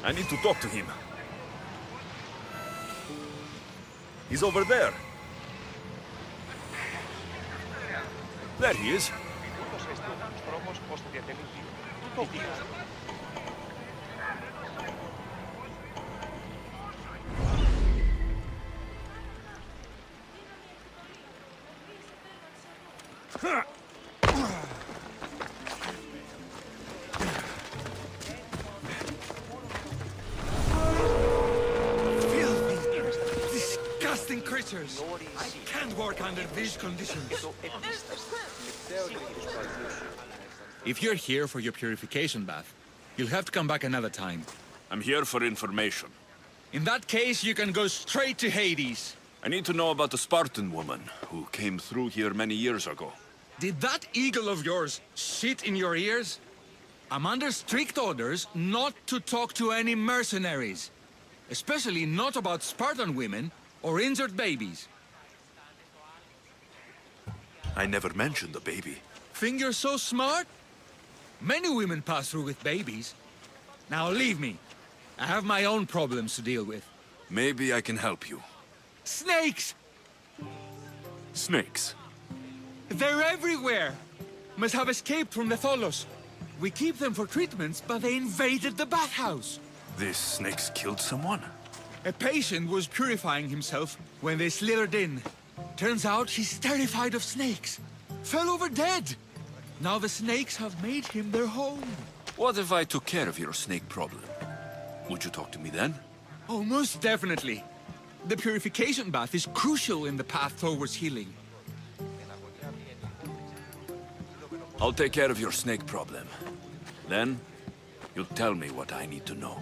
I need to talk to him. He's over there. There he is. Disgusting creatures! I can't work under these conditions. If you're here for your purification bath, you'll have to come back another time. I'm here for information. In that case, you can go straight to Hades. I need to know about the Spartan woman who came through here many years ago. Did that eagle of yours shit in your ears? I'm under strict orders not to talk to any mercenaries. Especially not about Spartan women or injured babies. I never mentioned the baby. Think you're so smart? Many women pass through with babies. Now leave me. I have my own problems to deal with. Maybe I can help you. Snakes! Snakes? They're everywhere! Must have escaped from the Tholos. We keep them for treatments, but they invaded the bathhouse. These snakes killed someone? A patient was purifying himself when they slithered in. Turns out he's terrified of snakes. Fell over dead. Now the snakes have made him their home. What if I took care of your snake problem? Would you talk to me then? Oh, most definitely. The purification bath is crucial in the path towards healing. I'll take care of your snake problem. Then, you'll tell me what I need to know.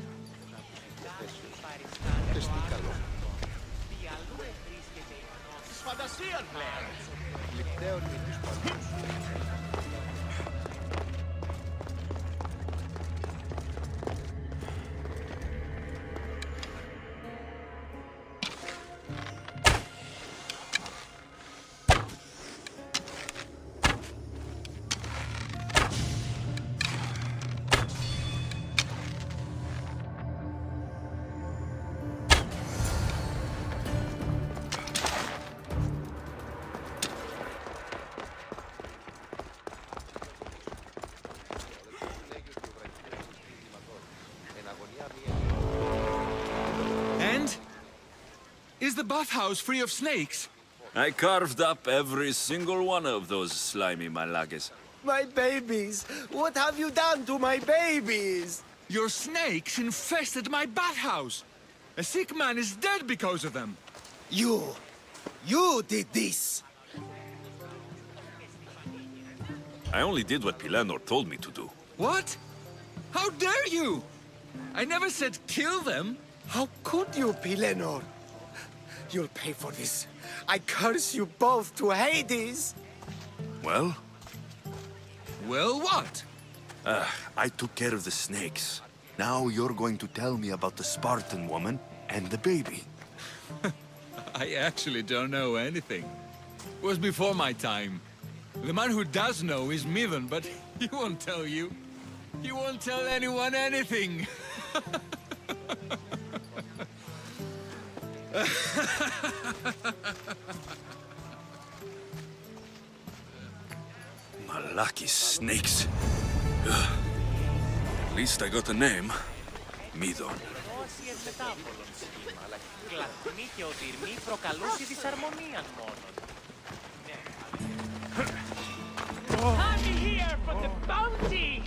And? Is the bathhouse free of snakes? I carved up every single one of those slimy malagas. My babies! What have you done to my babies? Your snakes infested my bathhouse. A sick man is dead because of them. You did this! I only did what Pilanor told me to do. What? How dare you? I never said kill them. How could you, Pilenor? You'll pay for this. I curse you both to Hades! Well? Well, what? I took care of the snakes. Now you're going to tell me about the Spartan woman and the baby. I actually don't know anything. It was before my time. The man who does know is Midon, but he won't tell you. He won't tell anyone anything. Malaki snakes. Ugh. At least I got a name. Midon. Κλαθμοί και οδυρμοί προκαλούν τη δυσαρμονία μόνον. I'm here for the bounty!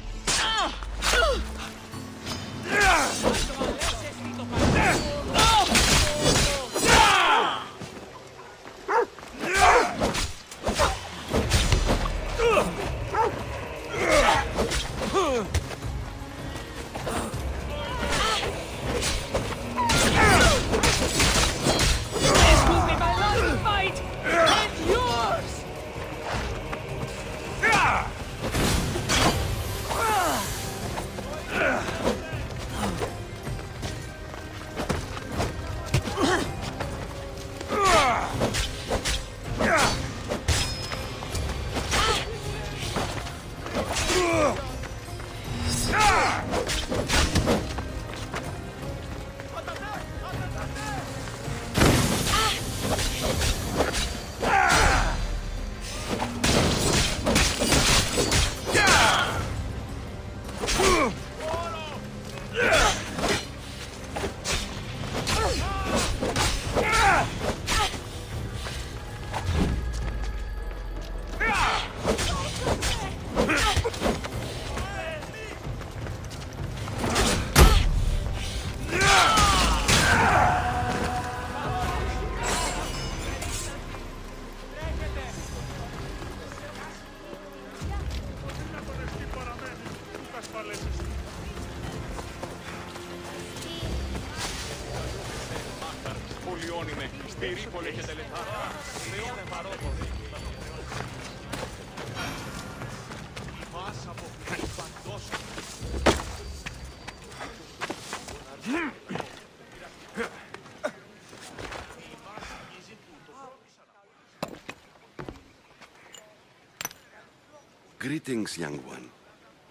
Greetings, young one.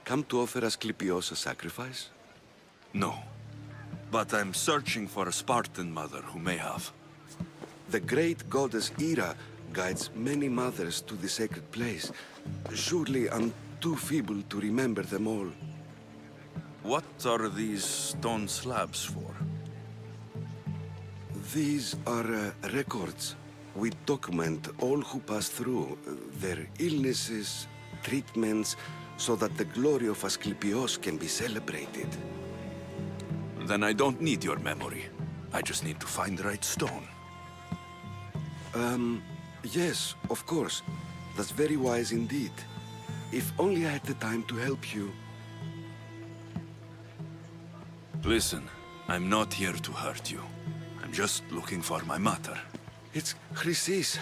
Come to offer Asclepios a sacrifice? No. But I'm searching for a Spartan mother who may have. The great goddess Hera guides many mothers to the sacred place. Surely I'm too feeble to remember them all. What are these stone slabs for? These are records. We document all who pass through, their illnesses, treatments, so that the glory of Asclepios can be celebrated. Then I don't need your memory. I just need to find the right stone. Yes, of course. That's very wise indeed. If only I had the time to help you. Listen, I'm not here to hurt you. I'm just looking for my mother. It's Chrysis.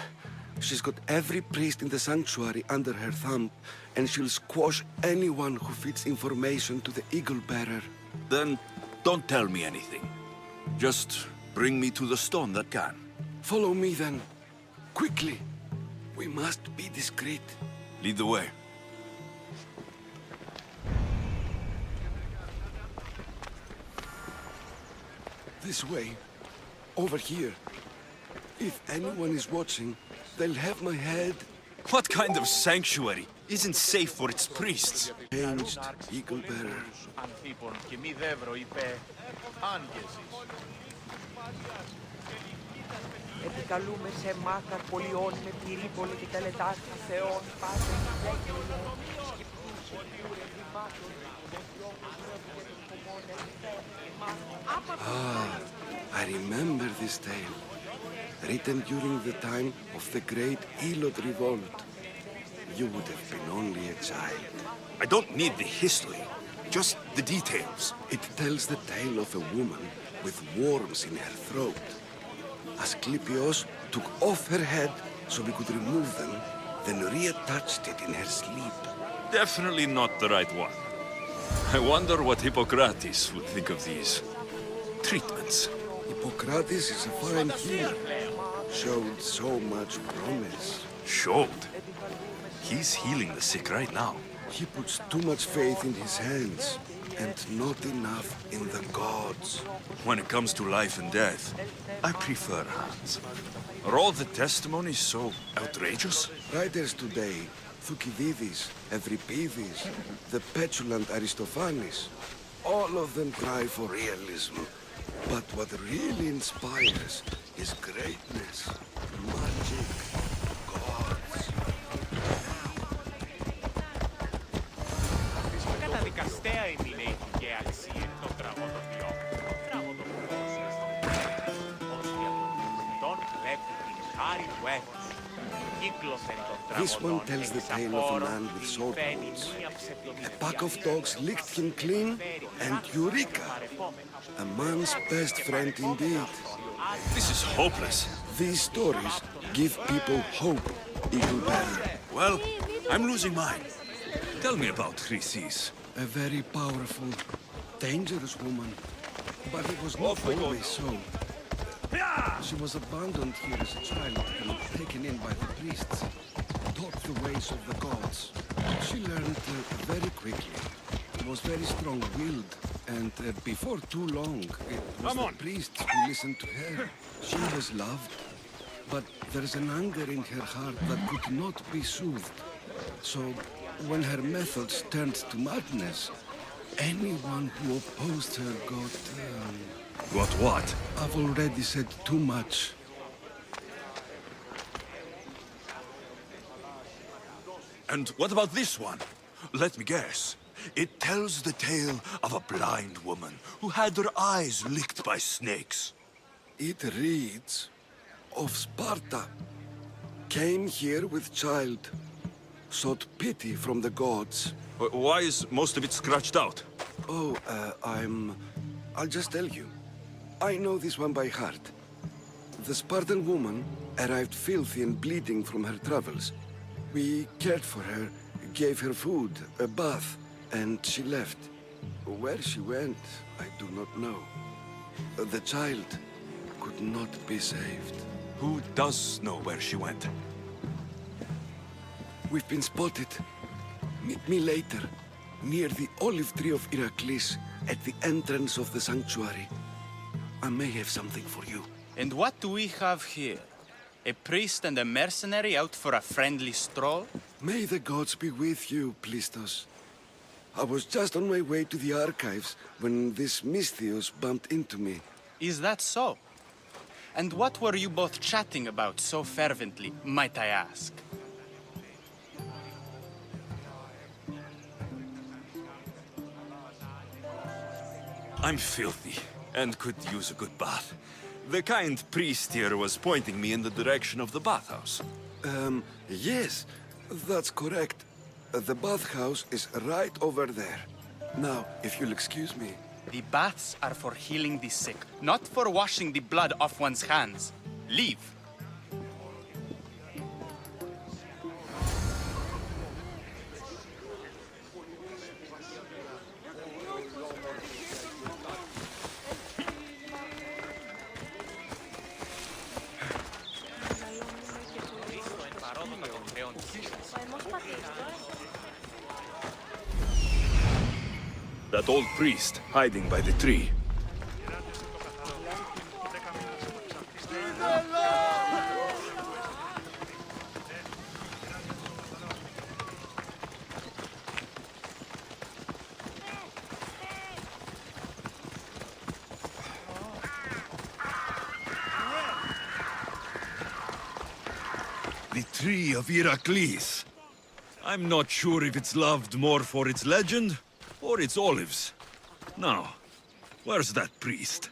She's got every priest in the sanctuary under her thumb, and she'll squash anyone who feeds information to the Eagle Bearer. Then don't tell me anything. Just bring me to the stone that can. Follow me then. Quickly. We must be discreet. Lead the way. This way. Over here. If anyone is watching, they'll have my head. What kind of sanctuary isn't safe for its priests? Changed, Eagle Bearer. Επικαλούμε σε μάκαρ πολιών με πυρήπολη και τελετάς θεών πάτε I remember this tale. Written during the time of the great Elot revolt. You would have been only a child. I don't need the history, just the details. It tells the tale of a woman with worms in her throat. Asclepios took off her head so we could remove them, then reattached it in her sleep. Definitely not the right one. I wonder what Hippocrates would think of these treatments. Hippocrates is a fine healer. Showed so much promise. Showed? He's healing the sick right now. He puts too much faith in his hands, and not enough in the gods. When it comes to life and death, I prefer hands. Are all the testimonies so outrageous? Writers today, Thucydides, Euripides, the petulant Aristophanes, all of them cry for realism. But what really inspires is greatness, magic, gods. Καταδικαστέα είναι η και αξία των τραγωδοποιών. Ως διαδοτητών βλέπει την χάρη του έθνους. This one tells the tale of a man with sword wounds. A pack of dogs licked him clean, and Eureka! A man's best friend indeed. This is hopeless. These stories give people hope, Eagle Bearer. Well, I'm losing mine. Tell me about Chrysis. A very powerful, dangerous woman. But it was not always so. She was abandoned here as a child and taken in by the priests, taught the ways of the gods. She learned very quickly, was very strong-willed, and before too long, it was the priests who listened to her. She was loved, but there is an anger in her heart that could not be soothed. So, when her methods turned to madness, anyone who opposed her got... Got what? I've already said too much. And what about this one? Let me guess. It tells the tale of a blind woman who had her eyes licked by snakes. It reads of Sparta. Came here with child. Sought pity from the gods. Why is most of it scratched out? Oh, I'll just tell you. I know this one by heart. The Spartan woman arrived filthy and bleeding from her travels. We cared for her, gave her food, a bath, and she left. Where she went, I do not know. The child could not be saved. Who does know where she went? We've been spotted. Meet me later, near the olive tree of Iraklis, at the entrance of the sanctuary. I may have something for you. And what do we have here? A priest and a mercenary out for a friendly stroll? May the gods be with you, Plistos. I was just on my way to the archives when this Misthios bumped into me. Is that so? And what were you both chatting about so fervently, might I ask? I'm filthy and could use a good bath. The kind priest here was pointing me in the direction of the bathhouse. Yes, that's correct. The bathhouse is right over there. Now, if you'll excuse me. The baths are for healing the sick, not for washing the blood off one's hands. Leave. That old priest hiding by the tree. The tree of Iraklis. I'm not sure if it's loved more for its legend or its olives. Now, where's that priest?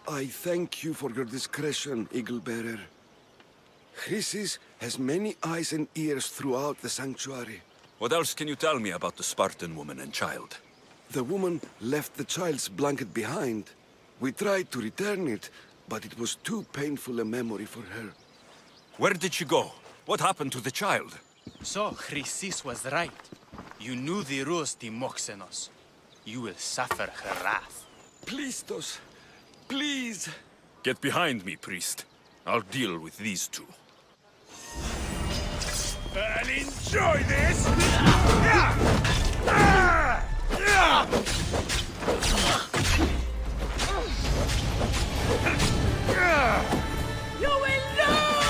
I thank you for your discretion, Eagle-bearer. Chrysis has many eyes and ears throughout the sanctuary. What else can you tell me about the Spartan woman and child? The woman left the child's blanket behind. We tried to return it, but it was too painful a memory for her. Where did she go? What happened to the child? So, Chrysis was right. You knew the rules, Timoxenos. You will suffer her wrath. Plistos, please. Get behind me, priest. I'll deal with these two. I'll enjoy this! You will lose!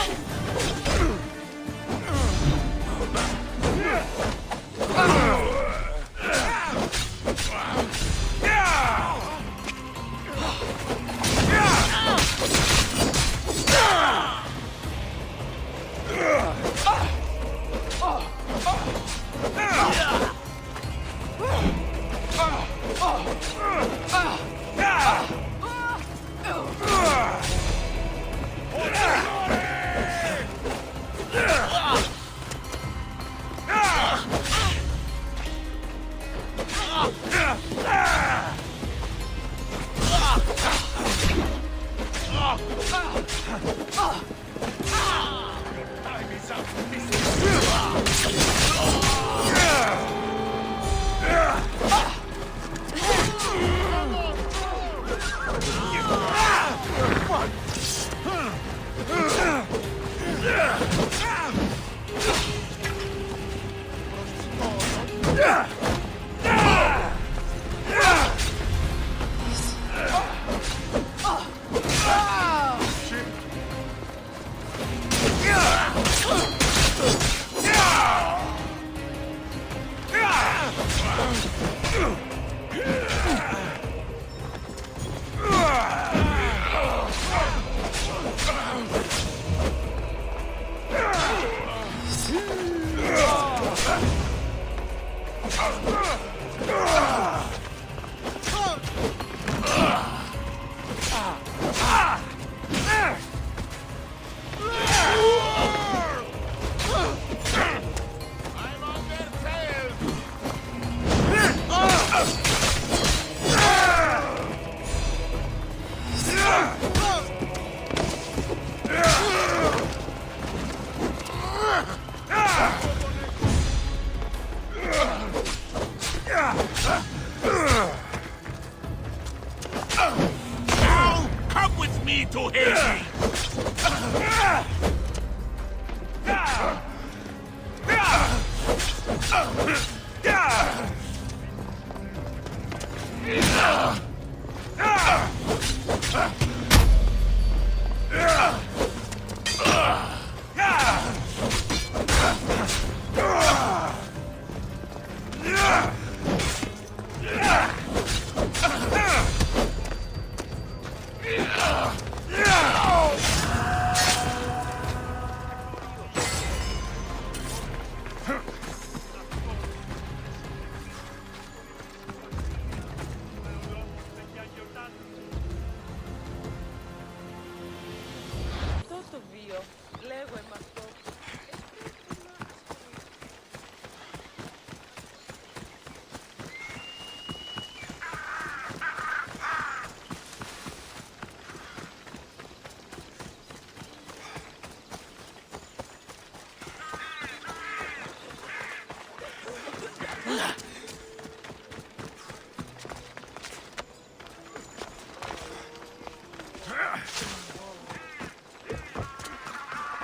Αυτό το βίο, λέγω αυτό.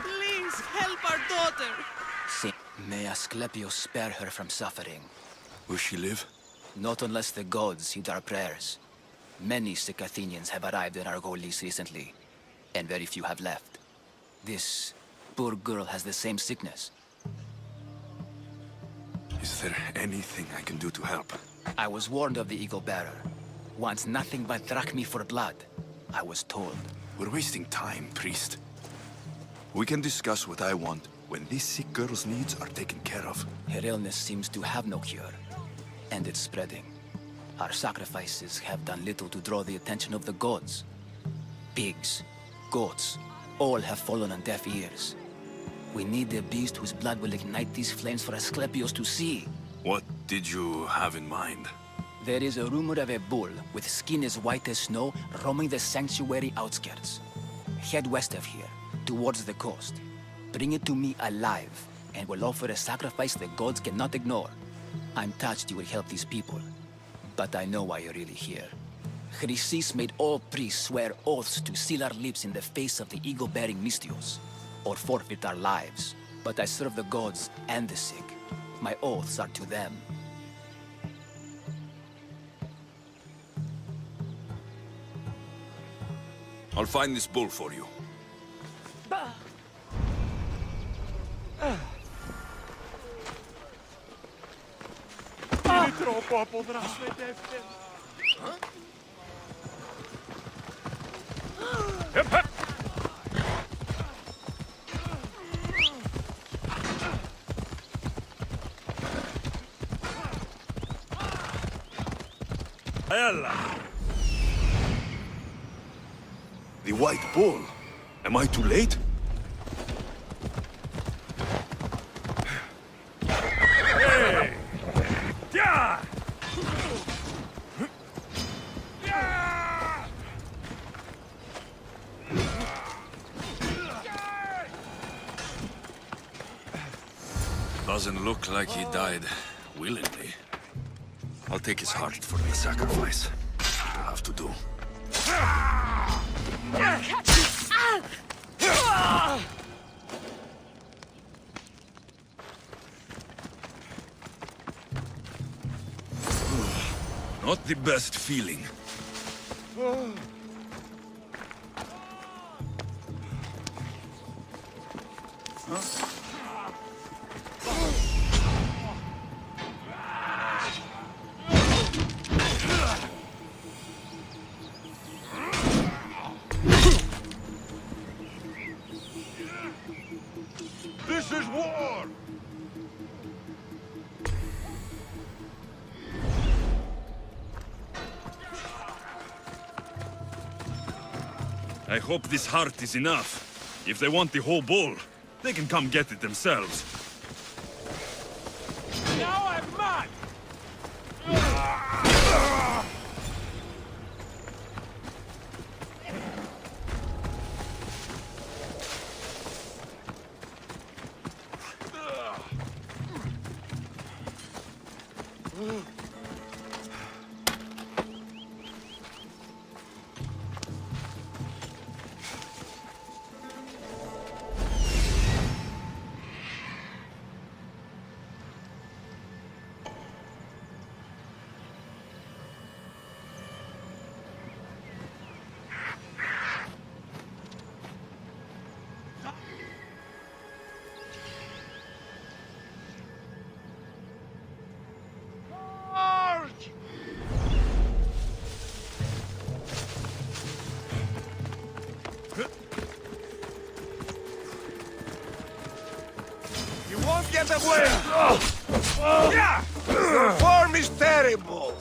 Please help our daughter. May Asclepius spare her from suffering. Will she live? Not unless the gods heed our prayers. Many sick Athenians have arrived in Argolis recently, and very few have left. This poor girl has the same sickness. Is there anything I can do to help? I was warned of the Eagle Bearer. Wants nothing but drachmi for blood. I was told. We're wasting time, priest. We can discuss what I want when this sick girl's needs are taken care of. Her illness seems to have no cure, and it's spreading. Our sacrifices have done little to draw the attention of the gods. Pigs, goats, all have fallen on deaf ears. We need a beast whose blood will ignite these flames for Asclepius to see. What did you have in mind? There is a rumor of a bull with skin as white as snow roaming the sanctuary outskirts. Head west of here, towards the coast. Bring it to me alive, and we'll offer a sacrifice the gods cannot ignore. I'm touched you will help these people, but I know why you're really here. Chrysis made all priests swear oaths to seal our lips in the face of the eagle-bearing Mystios, or forfeit our lives. But I serve the gods and the sick. My oaths are to them. I'll find this bull for you. Είναι τρόπο αποδράσμετεύτε. Ella! The white bull. Am I too late? Doesn't look like he died willingly. I'll take his heart for the sacrifice. I'll have to do. Not the best feeling. This is war! I hope this heart is enough. If they want the whole bull, they can come get it themselves. Now I'm mad! Don't get away! Your form is terrible!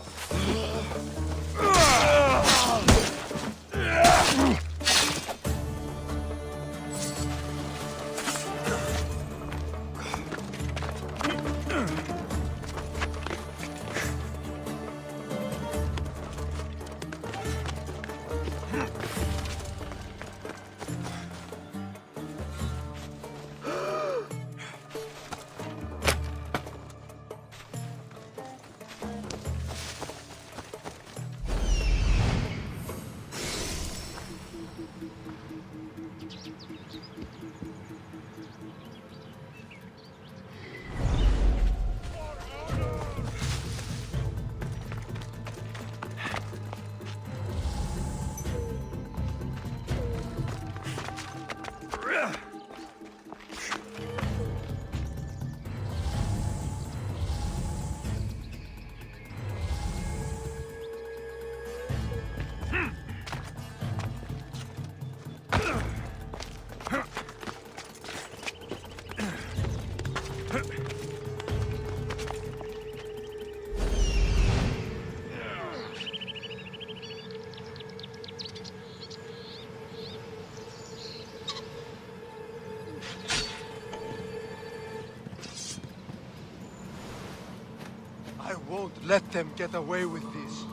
I won't let them get away with this.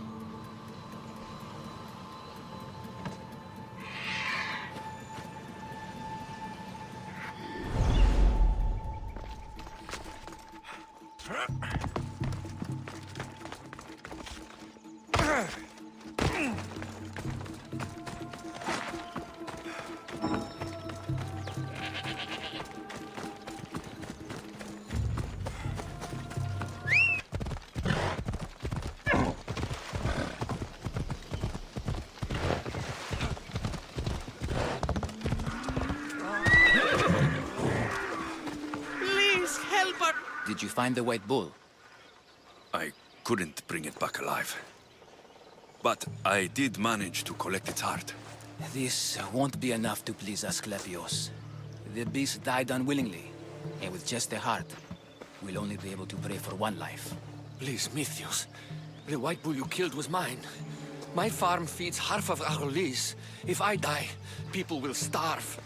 Please help our... Did you find the white bull? I couldn't bring it back alive. But I did manage to collect its heart. This won't be enough to please Asclepios. The beast died unwillingly, and with just the heart, we'll only be able to pray for one life. Please, Mythios. The white bull you killed was mine. My farm feeds half of Argolis. If I die, people will starve.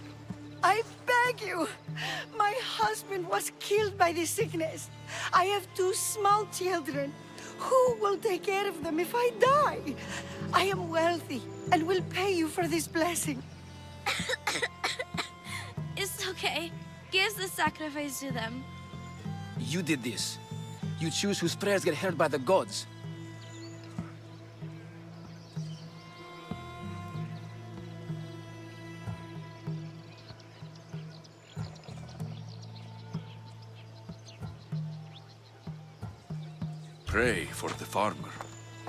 I beg you! My husband was killed by this sickness. I have 2 small children. Who will take care of them if I die? I am wealthy and will pay you for this blessing. It's okay. Give the sacrifice to them. You did this. You choose whose prayers get heard by the gods. Pray for the farmer.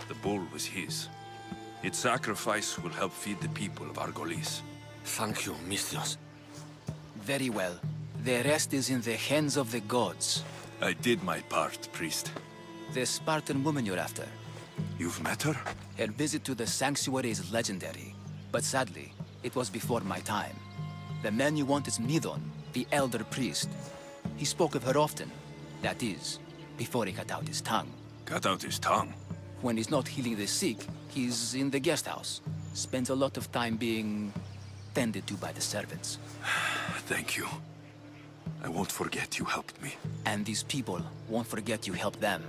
The bull was his. Its sacrifice will help feed the people of Argolis. Thank you, Mythios. Very well. The rest is in the hands of the gods. I did my part, priest. The Spartan woman you're after. You've met her? Her visit to the sanctuary is legendary, but sadly, it was before my time. The man you want is Midon, the elder priest. He spoke of her often. That is, before he cut out his tongue. Cut out his tongue? When he's not healing the sick, he's in the guest house. Spends a lot of time being tended to by the servants. Thank you. I won't forget you helped me. And these people won't forget you helped them.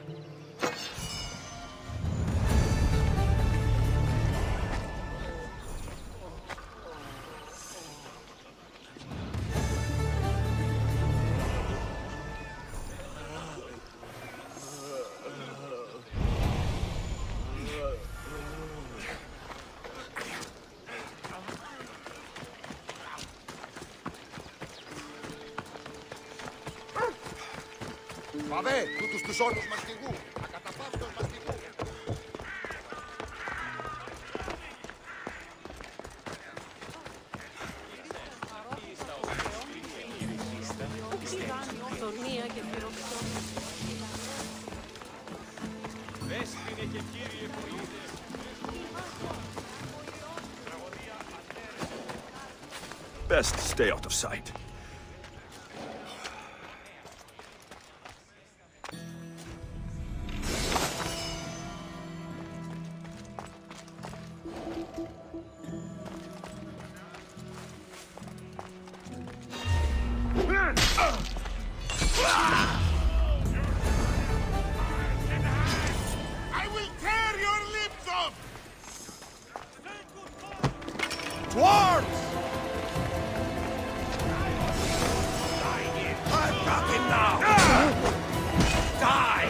Παβέ, τούτους τους όρκους μαστιγού. Ακαταπαύστος μαστιγού. Best stay out of sight. Fucking now! Die!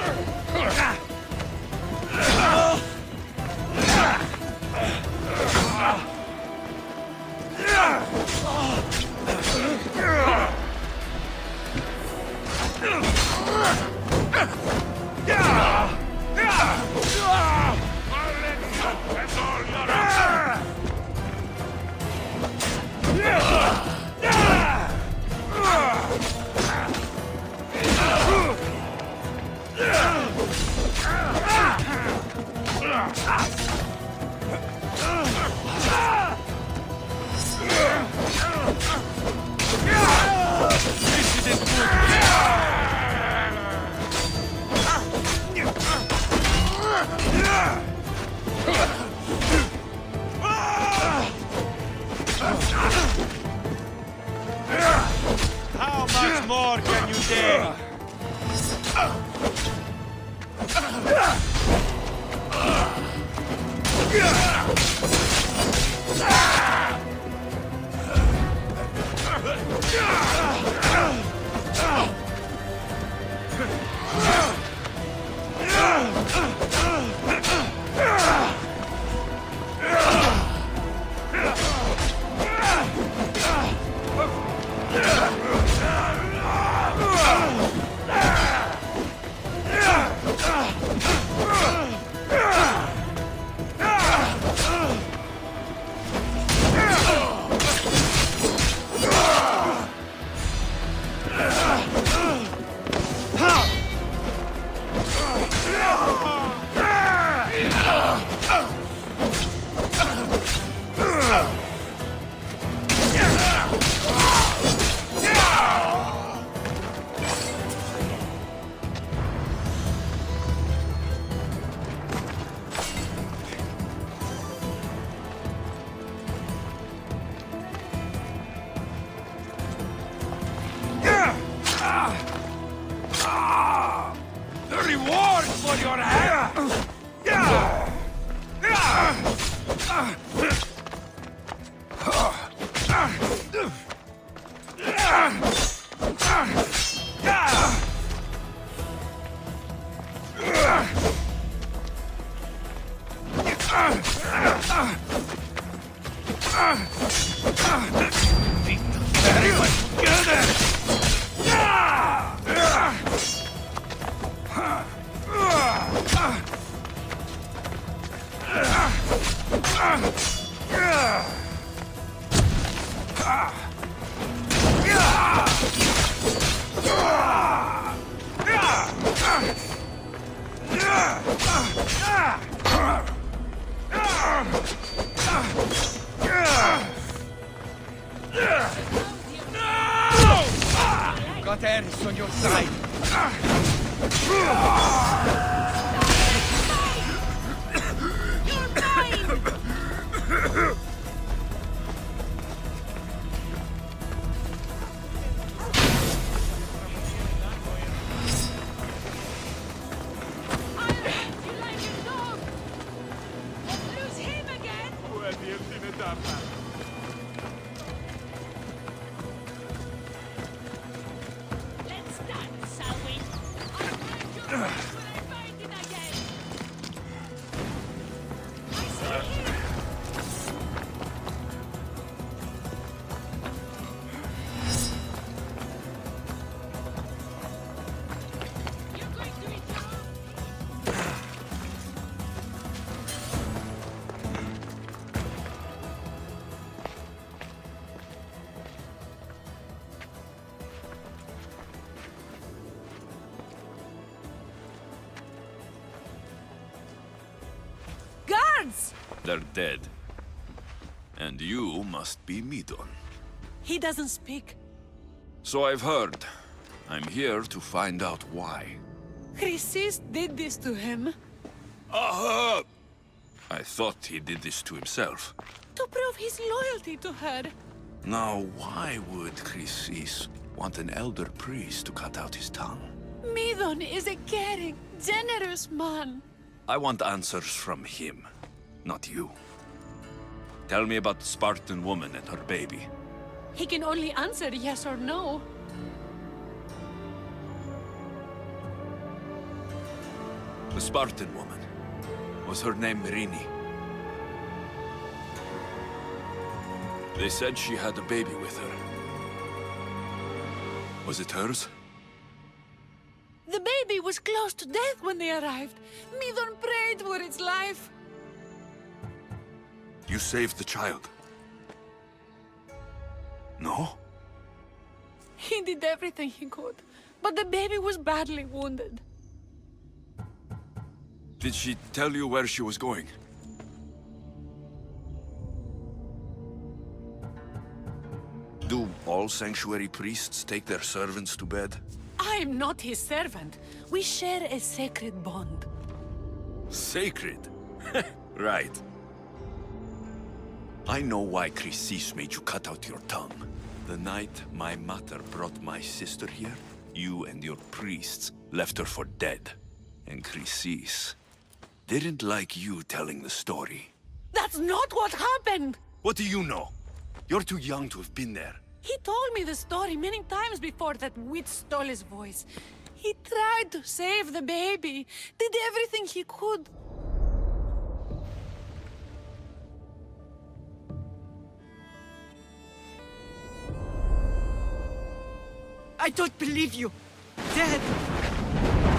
How much more can you take? Got Eris on your side. They're dead. And you must be Midon. He doesn't speak. So I've heard. I'm here to find out why. Chrysis did this to him. Aha! I thought he did this to himself. To prove his loyalty to her. Now, why would Chrysis want an elder priest to cut out his tongue? Midon is a caring, generous man. I want answers from him, not you. Tell me about the Spartan woman and her baby. He can only answer yes or no. The Spartan woman. Was her name Mirini? They said she had a baby with her. Was it hers? The baby was close to death when they arrived. Midon prayed for its life. You saved the child? No? He did everything he could, but the baby was badly wounded. Did she tell you where she was going? Do all sanctuary priests take their servants to bed? I'm not his servant. We share a sacred bond. Sacred? Right. I know why Chrysis made you cut out your tongue. The night my mother brought my sister here, you and your priests left her for dead. And Chrysis didn't like you telling the story. That's not what happened! What do you know? You're too young to have been there. He told me the story many times before that witch stole his voice. He tried to save the baby, did everything he could. I don't believe you. Dead.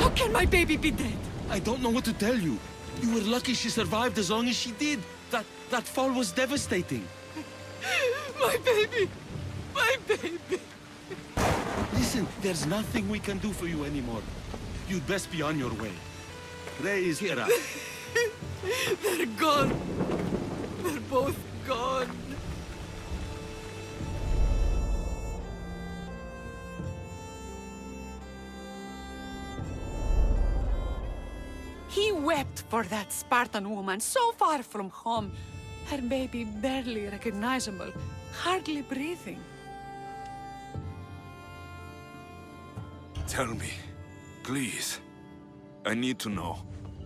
How can my baby be dead? I don't know what to tell you. You were lucky she survived as long as she did. That fall was devastating. My baby! My baby! Listen, there's nothing we can do for you anymore. You'd best be on your way. Ray is here. They're gone. They're both gone. He wept for that Spartan woman so far from home. Her baby barely recognizable, hardly breathing. Tell me, please. I need to know.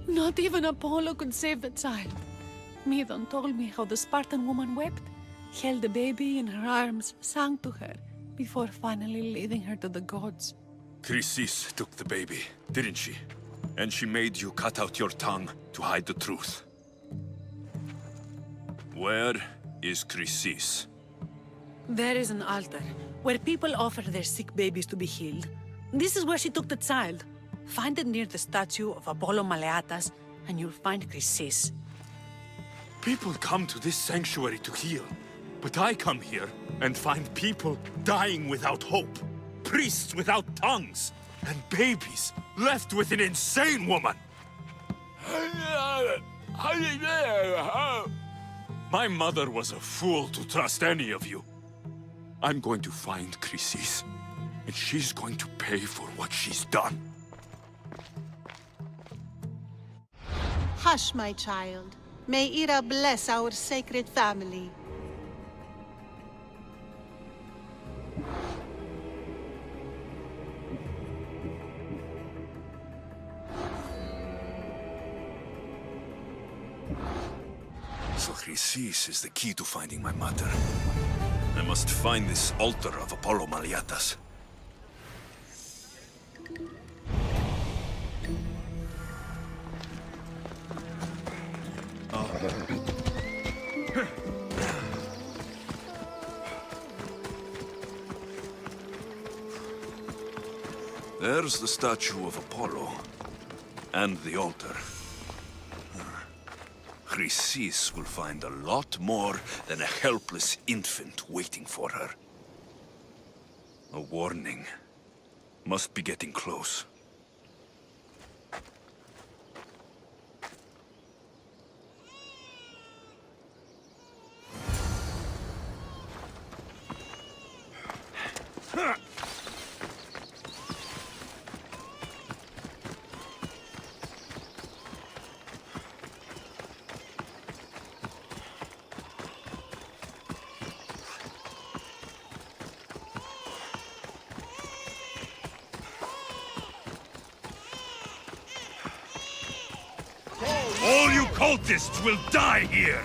Not even Apollo could save the child. Midon told me how the Spartan woman wept, held the baby in her arms, sang to her, before finally leading her to the gods. Chrysis took the baby, didn't she? And she made you cut out your tongue to hide the truth. Where is Chrysis? There is an altar, where people offer their sick babies to be healed. This is where she took the child. Find it near the statue of Apollo Maleatas, and you'll find Chrysis. People come to this sanctuary to heal. But I come here and find people dying without hope. Priests without tongues. And babies left with an insane woman. My mother was a fool to trust any of you. I'm going to find Chrysis, and she's going to pay for what she's done. Hush, my child. May Ira bless our sacred family. So Chrysis is the key to finding my mother. I must find this altar of Apollo Maleatas. There's the statue of Apollo. And the altar. Chrysis will find a lot more than a helpless infant waiting for her. A warning. Must be getting close. All you cultists will die here!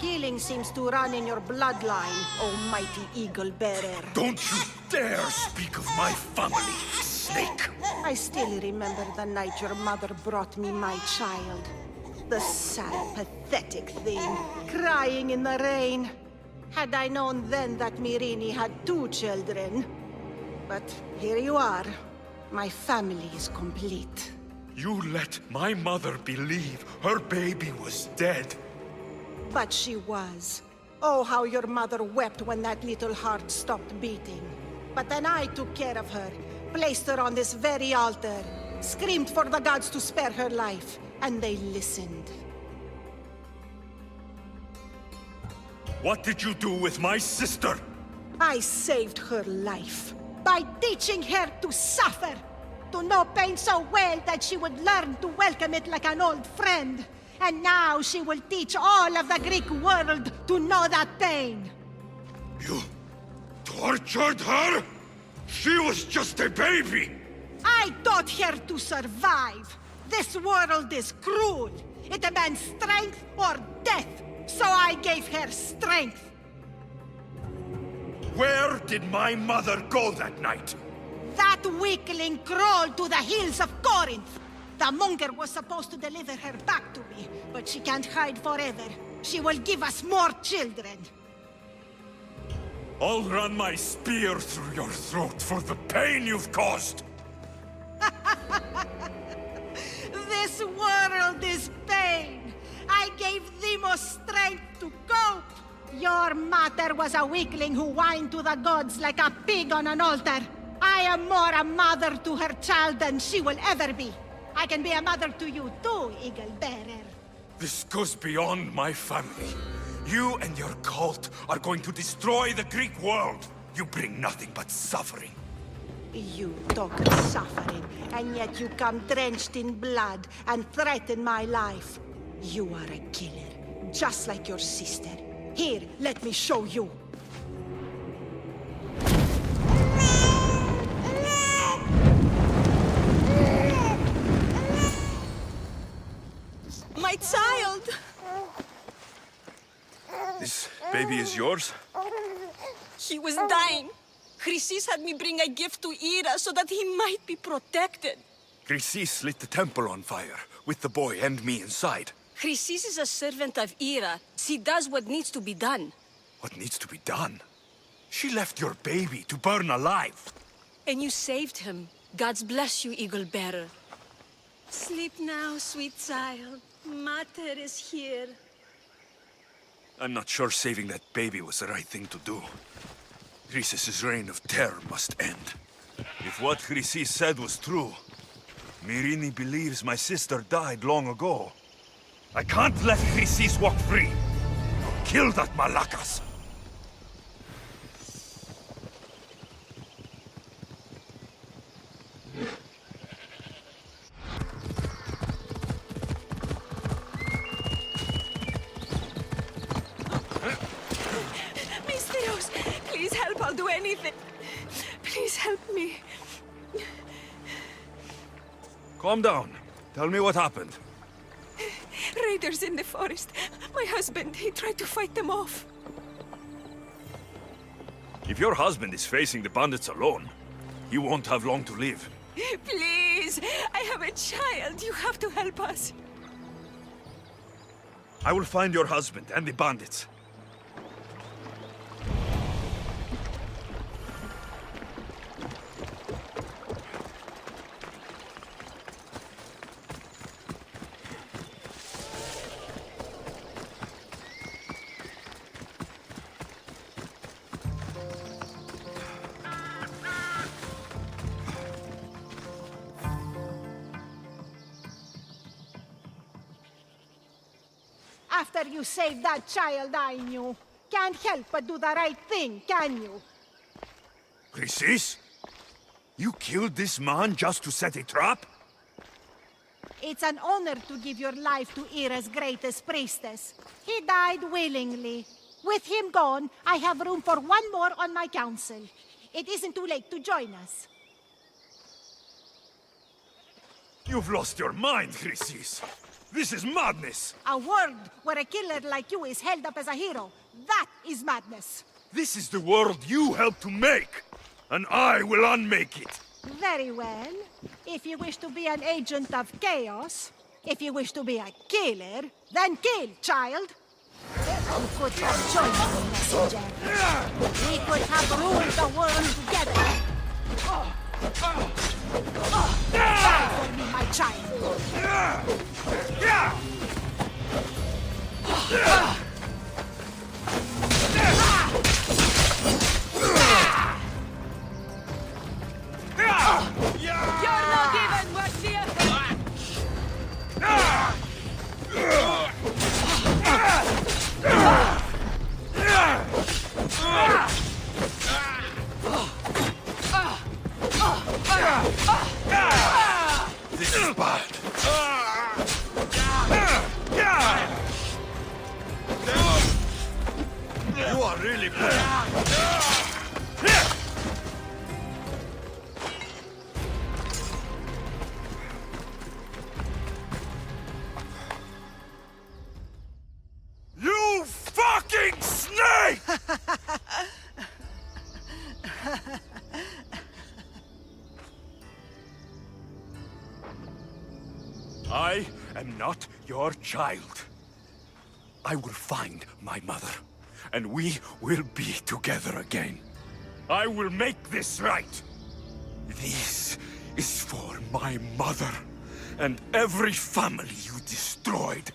Killing seems to run in your bloodline, almighty eagle bearer. Don't you dare speak of my family, snake! I still remember the night your mother brought me my child. The sad, pathetic thing, crying in the rain. Had I known then that Mirini had 2 children. But here you are. My family is complete. You let my mother believe her baby was dead. But she was. Oh, how your mother wept when that little heart stopped beating. But then I took care of her, placed her on this very altar, screamed for the gods to spare her life, and they listened. What did you do with my sister? I saved her life by teaching her to suffer, to know pain so well that she would learn to welcome it like an old friend. And now she will teach all of the Greek world to know that pain. You tortured her? She was just a baby! I taught her to survive. This world is cruel. It demands strength or death. So I gave her strength. Where did my mother go that night? That weakling crawled to the hills of Corinth. The monger was supposed to deliver her back to me, but she can't hide forever. She will give us more children. I'll run my spear through your throat for the pain you've caused! This world is pain. I gave Demos strength to cope. Your mother was a weakling who whined to the gods like a pig on an altar. I am more a mother to her child than she will ever be. I can be a mother to you too, Eagle Bearer. This goes beyond my family. You and your cult are going to destroy the Greek world. You bring nothing but suffering. You talk of suffering, and yet you come drenched in blood and threaten my life. You are a killer, just like your sister. Here, let me show you. My child! This baby is yours? He was dying. Chrysis had me bring a gift to Ira so that he might be protected. Chrysis lit the temple on fire, with the boy and me inside. Chrysis is a servant of Ira. She does what needs to be done. What needs to be done? She left your baby to burn alive. And you saved him. God's bless you, Eagle Bearer. Sleep now, sweet child. Mater is here. I'm not sure saving that baby was the right thing to do. Chrysis' reign of terror must end. If what Chrysis said was true, Mirini believes my sister died long ago. I can't let Chrysis walk free. I'll kill that Malakas. Mysterios, please help. I'll do anything. Please help me. Calm down. Tell me what happened. Raiders in the forest. My husband, he tried to fight them off. If your husband is facing the bandits alone, he won't have long to live. Please, I have a child. You have to help us. I will find your husband and the bandits. after you saved that child I knew. Can't help but do the right thing, can you? Chrysis? You killed this man just to set a trap? It's an honor to give your life to Ira's greatest priestess. He died willingly. With him gone, I have room for one more on my council. It isn't too late to join us. You've lost your mind, Chrysis. This is madness. A world where a killer like you is held up as a hero. That is madness. This is the world you helped to make, and I will unmake it. Very well. If you wish to be an agent of chaos, if you wish to be a killer, then kill, child. You could have joined me, messenger. We could have ruled the world together. Die for me, my child. You're not even worth the effort! This is bad. You are really bad. You fucking snake! I am not your child. I will find my mother, and we will be together again. I will make this right. This is for my mother and every family you destroyed.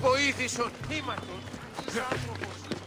Βοήθησον, ήμαρτον, εις άνθρωπος.